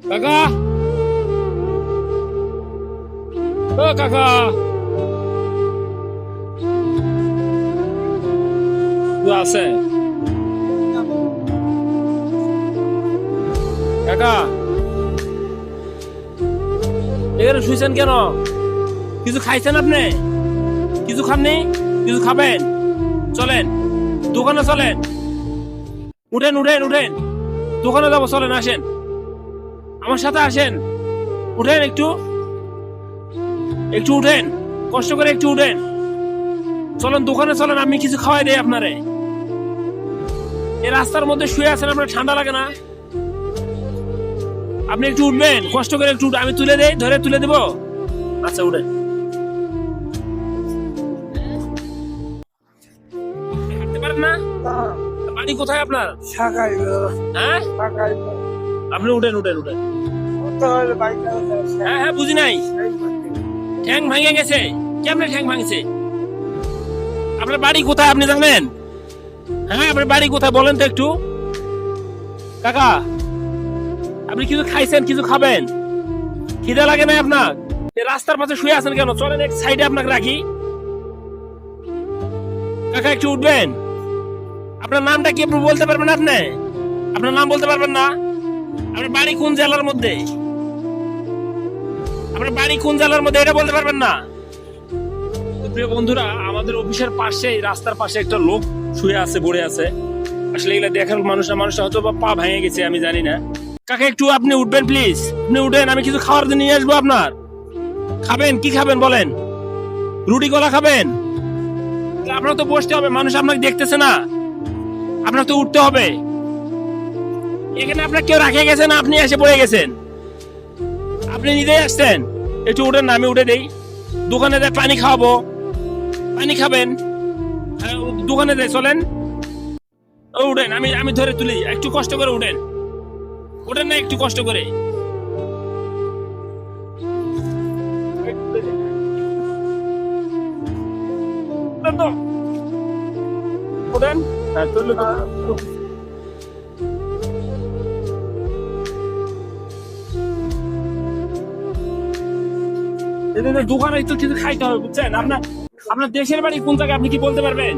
কাকা, ও কাকা, আছে কাকা? এখানে শুয়েছেন কেন? কিছু খাইছেন আপনি? কিছু খাননি? কিছু খাবেন? চলেন দোকানে, চলেন, উঠেন উঠেন উঠেন, দোকানে যাবো, চলেন, আসেন আমার সাথে, আসেন, উঠেন, একটু একটু উঠেন, কষ্ট করে একটু উঠেন, চলেন দোকানে, চলেন, আমি কিছু খাওয়াই দেই আপনারে। এই রাস্তার মধ্যে শুয়ে আছেন, আপনার ঠান্ডা লাগে না? আপনি একটু উঠবেন, কষ্ট করে একটু, আমি তুলে দেই, ধরে তুলে দেবো। আচ্ছা, উঠেন। হাঁটতে পারেন না? বাড়ি কোথায় আপনার? হ্যাঁ, আপনি উঠেন উঠেন উঠেন। হ্যাঁ হ্যাঁ, বুঝি নাই। ঠ্যাং ভাঙে গেছে? কেমনে ঠ্যাং ভাঙছে? আপনার বাড়ি কোথায় আপনি জানেন? হ্যাঁ, আপনার বাড়ি কোথায় বলেন তো একটু। কাকা, আপনি কিছু খাইছেন? কিছু খাবেন? খিদে লাগে না আপনার? রাস্তার পাশে শুয়ে আছেন কেন? চলেন এক সাইডে আপনাকে রাখি। কাকা, একটু উঠবেন। আপনার নামটা কি আপনি বলতে পারবেন? আপনি আপনার নাম বলতে পারবেন না? আপনার বাড়ি কোন জেলার মধ্যে? আপনার বাড়ি কোন জেলার মধ্যে এটা বলতে পারবেন না? প্রিয় বন্ধুরা, আমাদের অফিসের পাশে, রাস্তার পাশে একটা লোক শুয়ে আছে, পড়ে আছে। আসলে এগুলা দেখার মানুষ না, মানুষ হয়তো বা পা ভেঙে গেছে, আমি জানি না। কাকা, একটু আপনি উঠবেন প্লিজ, আপনি উঠেন, আমি কিছু খাওয়ার জন্য নিয়ে আসবো আপনার। খাবেন? কি খাবেন বলেন? রুটি কলা খাবেন? আপনার তো বসতে হবে, মানুষ আপনাকে দেখতেছে না, আপনার তো উঠতে হবে। এখানে আপনার কেউ রাখে গেছে না, আপনি এসে পড়ে গেছেন? আপনি নিজেই আসছেন। একটু উঠেন না, আমি উঠে দেই। দোকানে যাই পানি খাওয়াবো, পানি খাবেন? দোকানে যাই, চলেন। ও উঠেন, আমি আমি ধরে তুলি, একটু কষ্ট করে উঠেন, উঠেন না, একটু কষ্ট করে। উঠেন, হ্যাঁ, তুললে তো। দোকানে তো কিছু খাইতে হবে, বুঝছেন? আপনার আপনার দেশের বাড়ি কোন জায়গায়, আপনি কি বলতে পারবেন?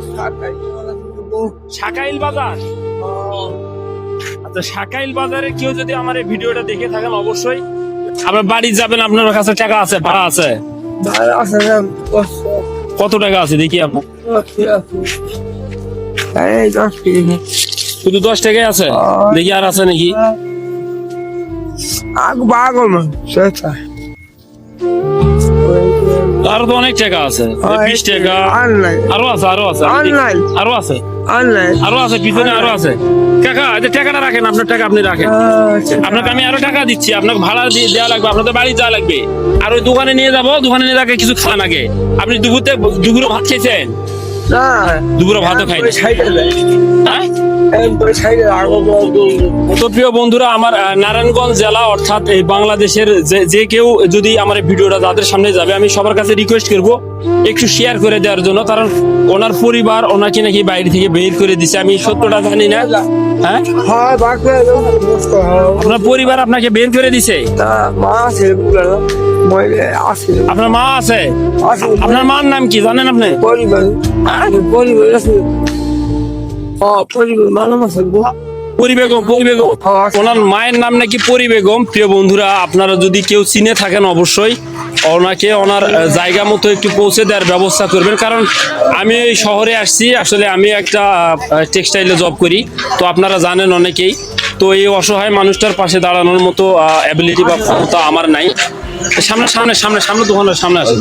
শাকাইল বাজার। আচ্ছা, শাকাইল বাজারে কেউ যদি আমার এই ভিডিওটা দেখে থাকেন, অবশ্যই আপনার বাড়ি যাবেন, আপনার কাছে টাকা আছে, ভাড়া আছে? কত টাকা আছে দেখি আপনার? শুধু 10 টাকাই আছে? দেখি আর আছে নাকি? আরো তো অনেক টাকা আছে, 20 টাকা আরো আছে, আরো আছে, আরো আছে, আরো আছে, পিছনে আরো আছে। কাকা, টাকাটা রাখেন, আপনার টাকা আপনি রাখেন। আপনাকে আমি আরো টাকা দিচ্ছি, আপনাকে ভাড়া দেওয়া লাগবে, আপনাদের বাড়ি যাওয়া লাগবে। আর ওই দোকানে নিয়ে যাবো, দোকানে নিয়ে যাকে কিছু খান আগে। আপনি দুপুরে ভাত খেয়েছেন? দুপুরে ভাতও খাইনি। তো প্রিয় বন্ধুরা, আমার নারায়ণগঞ্জ জেলা অর্থাৎ এই বাংলাদেশের যে কেউ যদি আমার ভিডিওটা যাদের সামনে যাবে, আমি সবার কাছে রিকোয়েস্ট করবো একটু শেয়ার করে দেওয়ার জন্য। কারণ ওনার পরিবার ওনাকে নাকি বাইরে থেকে বের করে দিছে, আমি সত্যটা জানি না। হ্যাঁ, আপনার পরিবার আপনাকে বের করে দিছে? আপনার মা আছে? আপনার মার নাম কি জানেন আপনি? পরি বেগম। ওনার মায়ের নাম নাকি পরি বেগম। প্রিয় বন্ধুরা, আপনারা যদি কেউ চিনে থাকেন, অবশ্যই ওনাকে ওনার জায়গা মতো একটু পৌঁছে দেওয়ার ব্যবস্থা করবেন। কারণ আমি এই শহরে আসছি, আসলে আমি একটা টেক্সটাইলে জব করি, তো আপনারা জানেন অনেকেই। তো এই অসহায় মানুষটার পাশে দাঁড়ানোর মতো অ্যাবিলিটি বা ক্ষমতা আমার নাই। সামনে সামনে সামনে সামনে দোকানের সামনে আসে।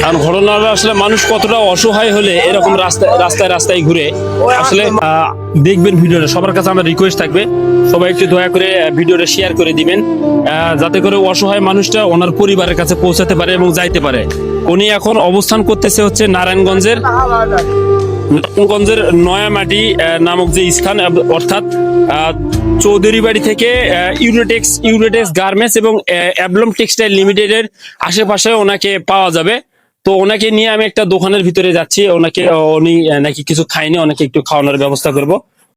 কারণ ঘটনাটা আসলে মানুষ কতটা অসহায় হলে এরকম রাস্তায় রাস্তায় ঘুরে। আসলে দেখবেন ভিডিওটা, সবার কাছে আমার রিকোয়েস্ট থাকবে, সবাই একটু দয়া করে ভিডিওটা শেয়ার করে দিবেন, যাতে করে অসহায় মানুষটা ওনার পরিবারের কাছে পৌঁছাতে পারে এবং যাইতে পারে। উনি এখন অবস্থান করতেছে হচ্ছে নারায়ণগঞ্জের নয়ামাটি নামক যে স্থান, অর্থাৎ চৌধুরী বাড়ি থেকে ইউনিটেক্স গার্মেন্টস এবং অ্যাবলম টেক্সটাইল লিমিটেডের আশেপাশে ওনাকে পাওয়া যাবে। তো ওনাকে নিয়ে আমি একটা দোকানের ভিতরে যাচ্ছি, উনি নাকি কিছু খায়নি, ওনাকে একটু খাওয়ানোর ব্যবস্থা করব।